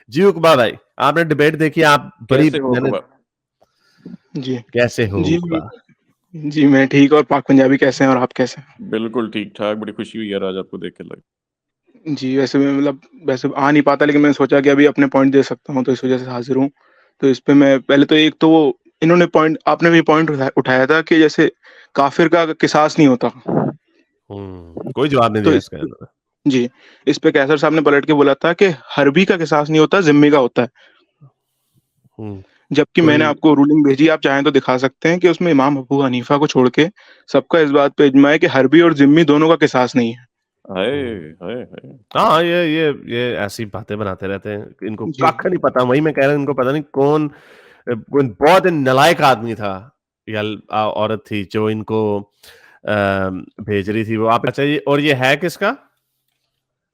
जी उकबा भाई, आपने डिबेट देखी? आप बड़ी कैसे हो मैंने उकबा? जी कैसे हो जी उकबा? जी मैं ठीक। और पाक पंजाबी कैसे हैं और आप कैसे हैं? बिल्कुल ठीक ठाक, बड़ी खुशी हुई यार आज आपको देख के। लग जी वैसे मैं मतलब वैसे आ नहीं पाता, लेकिन मैंने सोचा कि अभी अपने पॉइंट दे सकता हूँ, तो इस वजह से हाजिर हूँ। तो इस पे मैं पहले तो एक तो वो इन्होंने पॉइंट आपने भी पॉइंट उठाया था कि जैसे काफिर का किसास नहीं होता। कोई जवाब नहीं तो दिया इस इसका। जी इस पे कैसर साहब ने पलट के बोला था कि हरबी का किसास नहीं होता, जिम्मी का होता है। जबकि मैंने कोई आपको रूलिंग भेजी, आप चाहें तो दिखा सकते हैं कि उसमें इमाम अबू हनीफा को छोड़ के सबका इस बात पे इजमा है कि हरबी और जिम्मी दोनों का किसास नहीं है। हाय हाय हाय। हाँ, ये ऐसी बातें बनाते रहते हैं, इनको जी कख नहीं पता। वही मैं कह रहा हूँ, इनको पता नहीं कौन बहुत नालायक आदमी था या औरत थी जो इनको भेज रही थी वो। आप अच्छा, ये है किसका?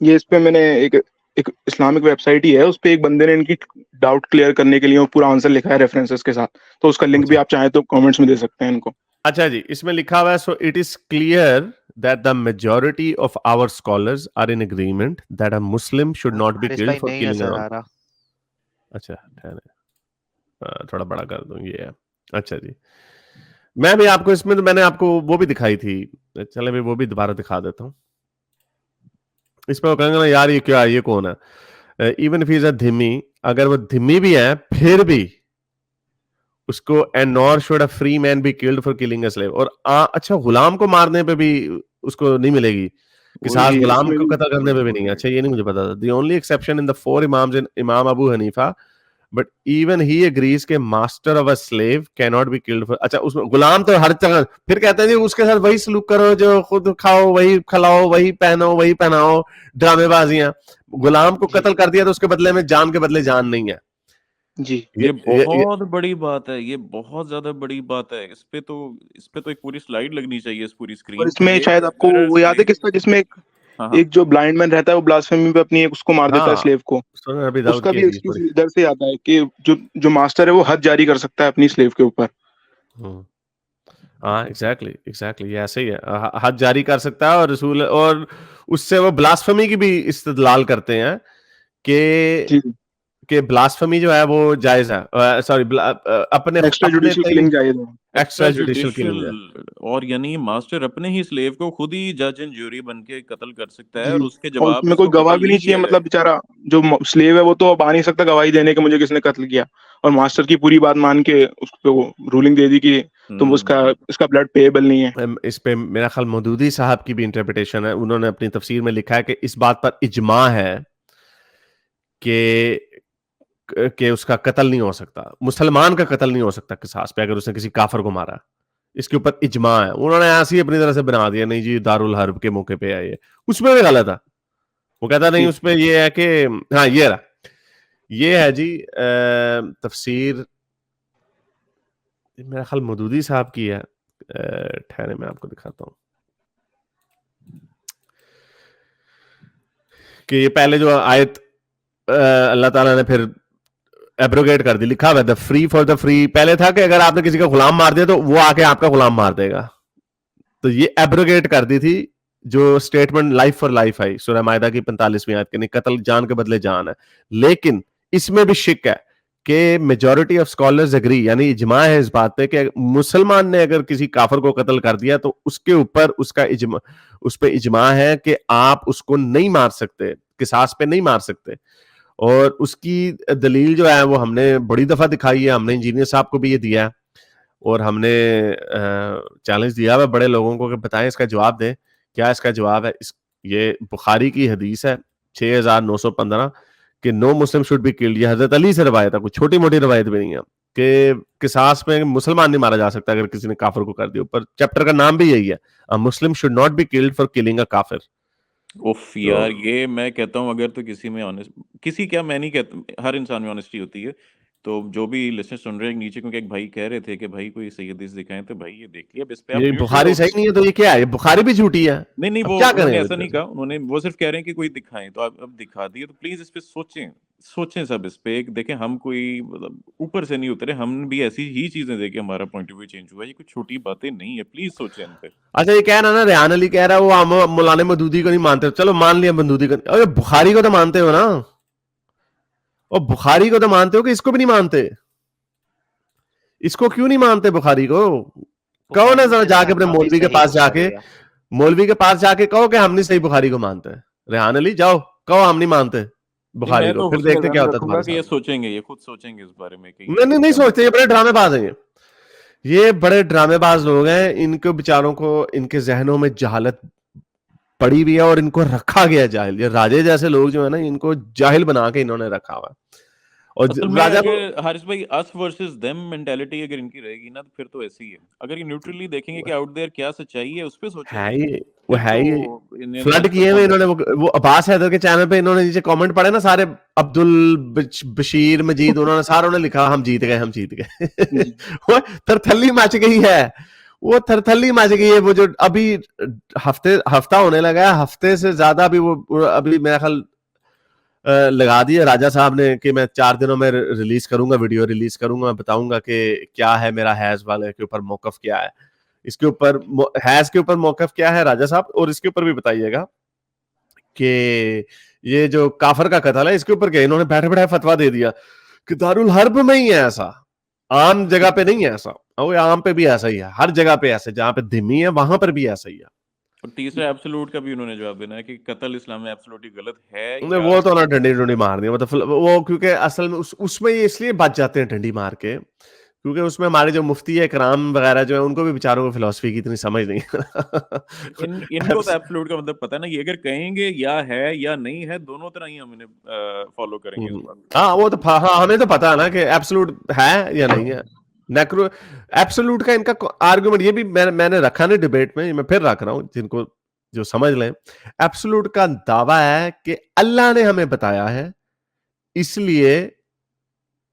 ये इस पे मैंने एक एक इस्लामिक वेबसाइट ही है, उस पे एक बंदे ने इनकी डाउट क्लियर करने के लिए वो पूरा आंसर लिखा है रेफरेंसेस के साथ। तो उसका लिंक भी अच्छा आप चाहें तो कमेंट्स में दे सकते हैं इनको। अच्छा जी, इसमें लिखा हुआ है, so it is clear that the majority of our scholars are in agreement that a Muslim should not be हारिस किल्ड भाई फॉर नहीं किलिंग नजर अ। आ रहा। अच्छा ठहरे, थोड़ा बड़ा कर दूं, ये है। अच्छा जी, मैं भी आपको इसमें तो मैंने आपको वो भी दिखाई थी, चले मैं वो भी दोबारा दिखा देता हूं। इसमें वो कहेंगे ना यार ये क्या, ये कौन है? इवन इफ इज अ धिमी, अगर वो धिमी भी है फिर भी उसको, and nor should a free man B killed for killing a slave. और अच्छा, गुलाम को मारने पे भी उसको नहीं मिलेगी किसास, जी गुलाम इसमें को भी कत्ल करने पे भी नहीं है। अच्छा, ये नहीं मुझे पता था। The only exception in the four imams in Imam Abu Hanifa, but even he agrees के master of a slave can not be killed for. अच्छा, उसमें गुलाम तो हर जगह फिर कहते हैं जी उसके साथ वही सलूक करो जो खुद खाओ, वही खिलाओ, वही पहनो, वही पहनाओ, ड्रामेबाजियां। गुलाम को जी कत्ल कर दिया तो उसके बदले में जान के बदले जान नहीं है। जी ये ये बहुत बड़ी बात है, ये बहुत ज्यादा बड़ी बात है। इस पे तो एक पूरी स्लाइड लगनी चाहिए, इस पूरी और स्क्रीन पे इसमें शायद आपको अगर वो याद है स्लेव। किसका, जिसमें एक हाँ हाँ एक जो ब्लाइंड मैन रहता है वो ब्लास्फेमी पे अपनी एक उसको मार देता है, हाँ, स्लेव को। सुनन अबी दाऊद उसका की भी हदीस एक्सक्यूज पढ़ी। इधर से आता है कि जो जो मास्टर है वो हद जारी कर सकता है अपनी स्लेव के ऊपर। हम्म, हाँ एग्जैक्टली एग्जैक्टली, ये ऐसे ही है। हद जारी कर सकता है, और रसूल, और उससे वो ब्लास्फेमी की भी इस्तेदलाल करते हैं कि जी ब्लास्फेमी जो है वो जायज है। सॉरी, अपने एक्स्ट्रा अपने जुडिशियल पे किलिंग जायज है। Extra extra judicial judicial. Killing है। और यानी मास्टर अपने ही स्लेव को खुद ही जज एंड ज्यूरी बन के कत्ल कर सकता है, जी और उसके और जवाब में उसमें कोई उसको गवाह कत्ल भी नहीं नहीं चाहिए, किया मतलब जाएगा। बेचारा जो स्लेव है वो तो अब आ नहीं सकता गवाही देने के मुझे किसने कत्ल किया। और मास्टर की पूरी बात मान के उसको वो रूलिंग दे दी कि तुम उसका हम्म। इसका ब्लड पेएबल नहीं है। इस पे मेरा ख्याल मौदूदी साहब की भी इंटरप्रिटेशन है। उन्होंने अपनी तफसीर में लिखा है कि इस बात पर इजमा है कि उसका कत्ल नहीं हो सकता, मुसलमान का कत्ल नहीं हो सकता किसास पे अगर उसने किसी काफर को मारा। इसके ऊपर इजमा है। उन्होंने ऐसे ही अपनी तरह से बना दिया, नहीं जी दारुल हर्ब के मौके पे है ये। उसमें भी गलत है। वो कहता नहीं, जी उसमें ये है कि हाँ ये रहा, ये है जी तफसीर मेरा ख्याल मदूदी साहब की है। ठहरे मैं आपको दिखाता हूँ कि ये पहले जो आयत अल्लाह ताला ने फिर एब्रोगेट कर दी। लिखा हुआ है the free for the free. पहले था कि अगर आपने किसी का गुलाम मार दिया तो वो आके आपका गुलाम मार देगा। तो ये एब्रोगेट कर दी थी जो statement life for life I सूरह मायदा की 45वीं आयत के, नहीं कत्ल जान के बदले जान है। लेकिन इसमें भी शिक है कि मेजॉरिटी ऑफ स्कॉलर्स एग्री, यानी इजमा है इस बात पे कि मुसलमान ने अगर किसी काफिर को कत्ल कर दिया तो उसके ऊपर उसका इजमा, उस पर इजमा है कि आप उसको नहीं मार सकते, किसास पे नहीं मार सकते। और उसकी दलील जो है वो हमने बड़ी दफा दिखाई है, हमने इंजीनियर साहब को भी ये दिया है, और हमने चैलेंज दिया हुआ बड़े लोगों को कि बताएं, इसका जवाब दें। क्या इसका जवाब है? ये बुखारी की हदीस है 6915 कि no Muslim should be killed. ये हजरत अली से रवायत है, कुछ छोटी मोटी रवायत भी नहीं है कि किसास में मुसलमान नहीं मारा जा सकता अगर किसी ने काफिर को कर दिया। ऊपर चैप्टर का नाम भी यही है, a Muslim should not be killed for killing a kafir. उफ तो यार, ये मैं कहता हूँ अगर तो किसी में ऑनेस्ट, किसी क्या, मैं नहीं कहता, हर इंसान में ऑनेस्टी होती है। तो जो भी लिसनर सुन रहे हैं नीचे, क्योंकि एक भाई कह रहे थे कि भाई कोई सही हदीस दिखाएं, तो भाई ये देख लिया, अब इस पे आप ये न्यूट्रल बुखारी हो। सही नहीं है तो ये क्या है? ये बुखारी भी झूठी है। नहीं नहीं, अब वो क्या करें उन्होंने अब ऐसा इतने नहीं से? कहा, उन्होंने वो सिर्फ कह रहे हैं कि कोई दिखाएं, तो आप अब दिखा दिए, तो प्लीज इस पे सोचें, सोचें सब इस पे। एक देखें, हम कोई मतलब ऊपर से नहीं उतरे, हम भी ऐसी ही चीजें देखे, हमारा पॉइंट ऑफ व्यू चेंज हुआ। ये कोई छोटी बातें नहीं है, प्लीज सोचें इन पे। अच्छा, ये कह रहा ना, रेहान अली कह रहा है वो हम मौलाना मदूदी को नहीं मानते। चलो मान लिया मदूदी को, अरे बुखारी को तो मानते हो ना। और बुखारी को तो मानते हो कि इसको भी नहीं मानते? इसको क्यों नहीं मानते बुखारी को? कहो ना जरा जाके अपने मौलवी के पास जाके, मौलवी के पास जाके कहो कि हम नहीं सही बुखारी को मानते। रेहान अली जाओ कहो हम नहीं मानते बुखारी को, फिर देखते क्या होता है तुम्हारे साथ। ये सोचेंगे, ये खुद सोचेंगे इस बारे में कि नहीं सोचते, ये बड़े ड्रामेबाज हैं, ये बड़े ड्रामेबाज लोग हैं। इनको बेचारों को, इनके जहनों में जहालत पड़ी हुई है और इनको रखा गया जाहिल। ये राजे जैसे लोग जो है ना, इनको जाहिल बना के इन्होंने रखा हुआ। और राजा हारिस भाई, अस वर्सेस देम मेंटालिटी अगर इनकी रहेगी ना तो फिर तो ऐसी है। अगर ये न्यूट्रली देखेंगे कि आउट देयर क्या सच्चाई है, उस पे सोचेंगे। है ये, वो है ये फ्लड किए हुए इन्होंने। वो अब्बास हैदर के चैनल पे इन्होंने नीचे कमेंट पढ़े ना सारे, अब्दुल बशीर मजीद, उन्होंने सारों ने लिखा हम जीत गए, हम जीत गए। वो थरथल्ली मच गई है, वो थरथल्ली मच गई है। वो जो अभी हफ्ता होने लगा है, हफ्ते से ज्यादा भी वो अभी मेरा ख्याल लगा दिया राजा साहब ने कि मैं 4 दिनों में रिलीज करूंगा, वीडियो रिलीज करूंगा, मैं बताऊंगा कि क्या है मेरा हैज वाले के ऊपर मौकफ क्या है, इसके ऊपर हैज के ऊपर मौकफ क्या है राजा साहब। और इसके ऊपर भी बताइएगा कि ये जो काफर का कत्ल है इसके ऊपर क्या इन्होंने बैठे बैठे फतवा दे दिया कि दारुल हर्ब में ही है ऐसा, आम जगह पे नहीं है ऐसा। और आम पे भी ऐसा ही है, हर जगह पे ऐसे, जहां पे धिमी है वहां पर भी ऐसा ही है। और तीसरा एब्सोल्यूट का भी उन्होंने जवाब देना है कि कत्ल इस्लाम में एब्सोल्युटली गलत है। वो तो ना डंडी मार दिया, मतलब वो क्योंकि असल में उसमें ये इसलिए बच जाते हैं डंडी मार के, क्योंकि उसमें हमारे जो मुफ्ती है कराम वगैरह जो है, उनको भी बेचारों को फिलॉसफी की इतनी समझ नहीं। इनको तो एब्सोल्यूट का मतलब पता है ना, ये अगर कहेंगे या है या नहीं है, दोनों तरह ही हम इन्हें फॉलो करेंगे इस बात। हाँ वो तो हमें तो पता है ना कि एब्सोल्यूट है या नहीं है। नेक्रो एब्सोल्यूट का इनका आर्गुमेंट ये भी मैंने रखा नहीं डिबेट में, मैं फिर रख रहा हूं जिनको जो समझ लें। एब्सोल्यूट का दावा है कि अल्लाह ने हमें बताया है इसलिए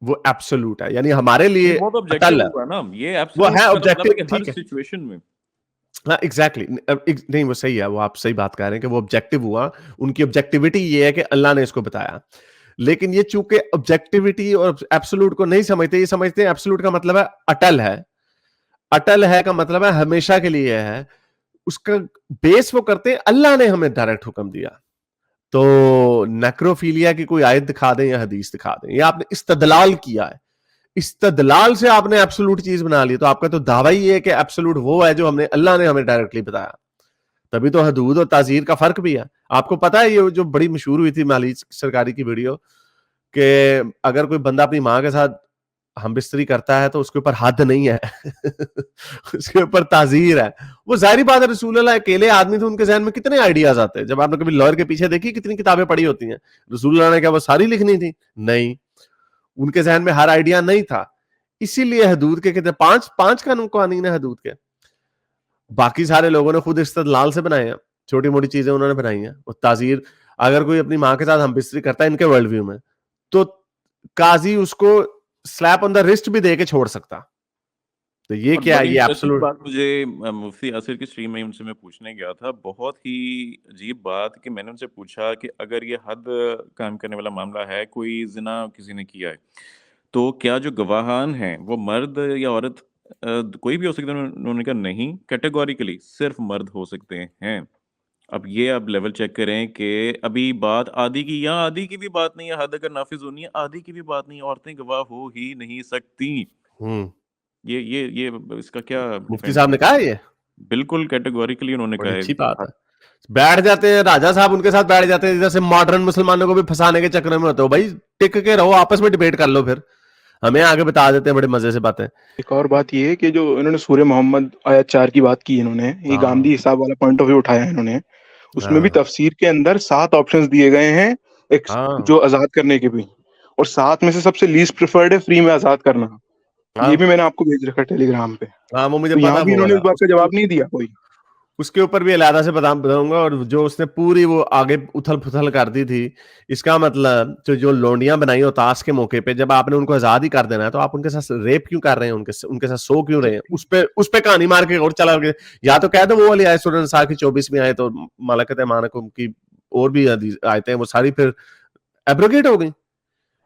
वो एब्सोल्यूट है, यानी हमारे लिए वो तो ऑब्जेक्टिव हुआ ना, ये एब्सोल्यूट है ऑब्जेक्टिव, हर सिचुएशन में। हाँ एग्जैक्टली नहीं वो सही है, वो आप सही बात कर रहे हैं कि वो ऑब्जेक्टिव हुआ। उनकी ऑब्जेक्टिविटी ये है कि अल्लाह ने इसको बताया, लेकिन ये चूंकि ऑब्जेक्टिविटी और एब्सोल्यूट को नहीं समझते, ये समझते हैं एब्सोल्यूट का मतलब है अटल है, अटल है का मतलब है हमेशा के लिए है। उसका बेस वो करते हैं अल्लाह ने हमें डायरेक्ट हुक्म दिया। तो नेक्रोफीलिया की कोई आयत दिखा दें या हदीस दिखा दें, या आपने इस्तदलाल किया है, इस्तदलाल से आपने एब्सोल्यूट चीज बना ली, तो आपका तो दावा ही है कि एब्सोल्यूट वो है जो हमने अल्लाह ने हमें डायरेक्टली बताया। तभी तो हदूद और ताजीर का फर्क भी है। आपको पता है ये जो बड़ी मशहूर हुई थी माली सरकारी की वीडियो, कि अगर कोई बंदा अपनी मां के साथ हम बिस्तरी करता है तो उसके ऊपर हद नहीं है। उसके ऊपर ताजीर है। वो जाहिर बात है, रसूल अल्लाह अकेले आदमी थे, उनके जहन में कितने आइडियाज आते हैं। जब आपने कभी लॉयर के पीछे देखी कितनी किताबें पढ़ी होती हैं, रसूल अल्लाह ने क्या वो सारी लिखनी थी? नहीं, उनके जहन में हर आइडिया नहीं था। इसीलिए हदूद के कहते पांच कानून है हदूद के। बाकी सारे लोगों ने खुद इस्तदलाल से बनाए हैं, छोटी मोटी चीजें उन्होंने बनाई हैं। और ताजीर, अगर कोई अपनी मां के साथ हम बिस्तरी करता है इनके वर्ल्ड व्यू में, तो काजी उसको स्लैप ऑन द रिस्ट भी दे के छोड़ सकता। तो ये क्या है, ये एब्सोल्यूट बात मुझे मुफ्ती आसिर की स्ट्रीम में उनसे मैं पूछने गया था, बहुत ही अजीब बात कि मैंने उनसे पूछा कि अगर ये हद कायम करने वाला मामला है, कोई जिना किसी ने किया है, तो क्या जो गवाहान हैं वो मर्द या औरत कोई भी हो सकता है? उन्होंने कहा नहीं, कैटेगोरिकली सिर्फ मर्द हो सकते हैं। अब ये आप लेवल चेक करें कि अभी बात आदि की, या आदि की भी बात नहीं है, हद अगर नाफिज होनी है, आदि की भी बात नहीं है, औरतें गवाह हो ही नहीं सकती। ये इसका क्या मुफ्ती साहब ने कहा है? ये बिल्कुल कैटेगोरिकली उन्होंने कहा है। अच्छी बात है। बैठ जाते हैं राजा साहब, उनके साथ बैठ जाते हैं, जैसे मॉडर्न मुसलमानों को भी फंसाने के चक्कर में होते हो। भाई टिक के रहो, आपस में डिबेट कर लो, फिर हमें आगे बता देते हैं बड़े मजे से बातें। एक और बात ये है कि जो इन्होंने सूर्य मोहम्मद आयत 4 की बात की, इन्होंने ये गांधी हिसाब वाला पॉइंट ऑफ व्यू उठाया है इन्होंने। उसमें भी तफसीर के अंदर 7 ऑप्शंस दिए गए हैं, एक जो आजाद करने के भी, और 7 में से सबसे लीस्ट प्रेफर्ड है फ्री में आजाद करना। ये भी मैंने आपको भेज रखा टेलीग्राम पे। वो मुझे तो यहाँ भी इन्होंने इस बात का जवाब नहीं दिया कोई। उसके ऊपर भी अलहदा से बताऊंगा। और जो उसने पूरी वो आगे उथल पुथल कर दी थी, इसका मतलब जो लोंडियां बनाई हो ताश के मौके पे, जब आपने उनको आजाद ही कर देना है तो आप उनके साथ रेप क्यों कर रहे हैं, उनके साथ सो क्यों रहे हैं? उस पे कहानी मार के और चला गया। या तो कह दो वो वाली आयत सूरह निसा की 24 में आए तो मलकत मानकुम की और भी आयतें वो सारी फिर एब्रोगेट हो गई।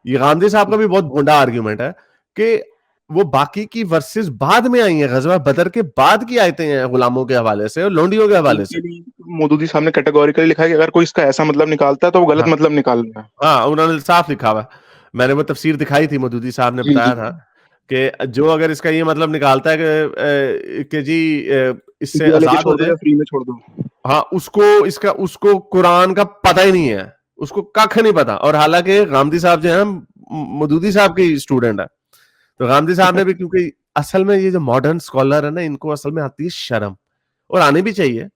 ये गांधी साहब का भी बहुत भोंडा आर्ग्यूमेंट है कि वो बाकी की वर्सेस बाद में आई हैं, गज़वा बदर के बाद की आयतें हैं, गुलामों के हवाले से और लोंडियों के हवाले से। मौदूदी साहब ने कैटेगोरिकली लिखा है कि अगर कोई इसका ऐसा मतलब निकालता है तो वो गलत मतलब निकाल रहा है। हाँ, उन्होंने साफ लिखा हुआ है। मैंने वो तफसीर दिखाई थी, मौदूदी साहब ने जी, बताया जी। था कि जो अगर इसका ये मतलब निकालता है कि जी इससे वीडियो लेके आजाद हो छोड़ दो जाए, या फ्री में छोड़ दो। हाँ, उसको कुरान का पता ही नहीं है, उसको कख नहीं पता। और हालांकि गांधी साहब जो है मौदूदी साहब के स्टूडेंट है, तो गांधी साहब ने भी, क्योंकि असल में ये जो मॉडर्न स्कॉलर है ना, इनको असल में आती है शर्म, और आनी भी चाहिए,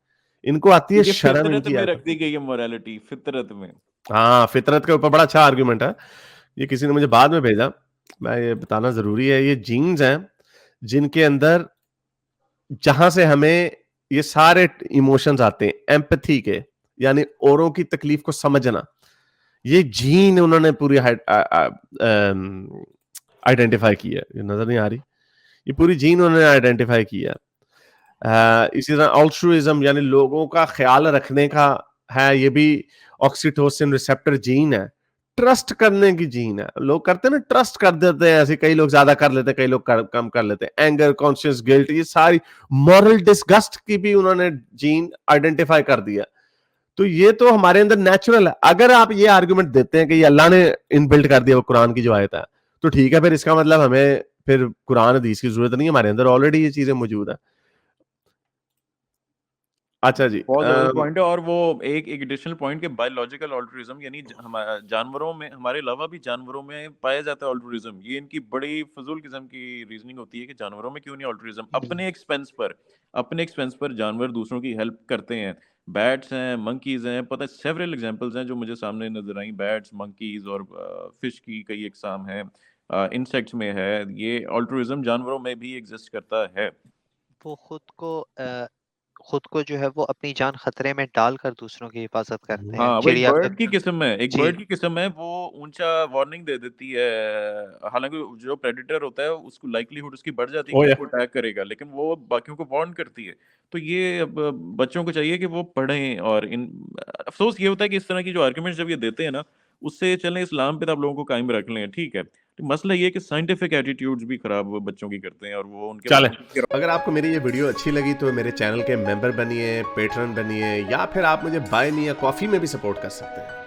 इनको आती है क्योंकि शर्म फितरत इनकी में आती रख दी गई है मोरालिटी, फितरत में। हाँ, फितरत के ऊपर बड़ा अच्छा आर्गुमेंट है, ये किसी ने मुझे बाद में भेजा, मैं ये बताना जरूरी है। ये जीन्स हैं जिनके अंदर, जहां से हमें ये सारे इमोशंस आते हैं, एम्पैथी के, यानी औरों की तकलीफ को समझना, ये जीन उन्होंने पूरी आइडेंटिफाई की है। ये नजर नहीं आ रही, ये पूरी जीन उन्होंने आइडेंटिफाई की है। इसी तरह ऑल्ट्रुइज्म, यानी लोगों का ख्याल रखने का है, ये भी ऑक्सीटोसिन रिसेप्टर जीन है। ट्रस्ट करने की जीन है, लोग करते हैं ना, ट्रस्ट कर देते हैं ऐसे, कई लोग ज्यादा कर लेते हैं, कई लोग कम कर लेते हैं। एंगर, कॉन्शियस गिल्ट, ये सारी मॉरल डिस्गस्ट की भी उन्होंने जीन आइडेंटिफाई कर दिया। तो ये तो हमारे अंदर नेचुरल है। अगर आप ये आर्गुमेंट देते हैं कि ये अल्लाह ने इनबिल्ट कर दिया वो कुरान की जो आयत है, तो ठीक है, फिर इसका मतलब हमें फिर कुरान हदीस की जरूरत नहीं, हमारे अंदर ऑलरेडी ये चीजें मौजूद है। अच्छा जी, बहुत ज़बरदस्त पॉइंट है। और वो एक एडिशनल पॉइंट, के बायोलॉजिकल ऑल्ट्रुइज्म, यानी जानवरों में, हमारे अलावा भी जानवरों में पाया जाता है ऑल्ट्रुइज्म। ये इनकी बड़ी फजूल किस्म की रीजनिंग होती है कि जानवरों में क्यों नहीं ऑल्ट्रुइज्म। अपने एक्सपेंस पर जानवर दूसरों की हेल्प करते हैं। बैट्स हैं, मंकीज हैं, पता है सेवरल एग्जांपल्स हैं जो मुझे सामने नजर आई, बैट्स, मंकीज और फिश की कई इकसाम है, इंसेक्ट्स में है। ये ऑल्ट्रुइज्म जानवरों में भी एग्जिस्ट करता है। वो खुद को जो है वो अपनी जान खतरे में डालकर दूसरों की हिफाजत करते हैं। हाँ, वो एक चिड़िया बर्ड की किस्म है, एक जी। बर्ड की किस्म है, वो ऊंचा वार्निंग दे देती है। हालांकि जो प्रेडेटर होता है उसको लाइक्लीहुड उसकी बढ़ जाती है ओ कि या उसको अटैक करेगा, लेकिन वो बाकियों को वार्न करती है। तो ये अब बच्चों को चाहिए कि वो पढ़ें। और इन अफसोस ये होता है कि इस तरह की जो आर्गुमेंट्स जब ये देते हैं ना, उससे चलें इस्लाम पे तो आप लोगों को कायम रख लें, ठीक है। तो मसला ये है कि साइंटिफिक एटीट्यूड्स भी खराब बच्चों की करते हैं, और वो उनके चलें, अगर आपको मेरी ये वीडियो अच्छी लगी तो मेरे चैनल के मेंबर बनिए, पेट्रन बनिए, या फिर आप मुझे बाय मी या कॉफी में भी सपोर्ट कर सकते हैं।